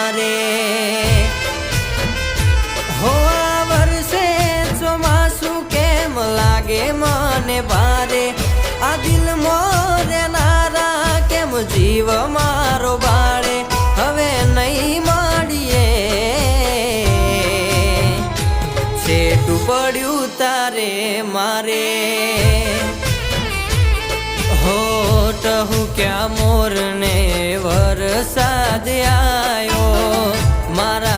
મારે હો આ વર્ષે ચોમાસું કેમ લાગે મને ભારે આ દિલ મોરેનારા કેમ જીવ મારો બાળે હવે નહીં મળીએ છેટું પડ્યું તારે મારે હોટ હું ક્યાં મોરને વરસાદ આયો મારા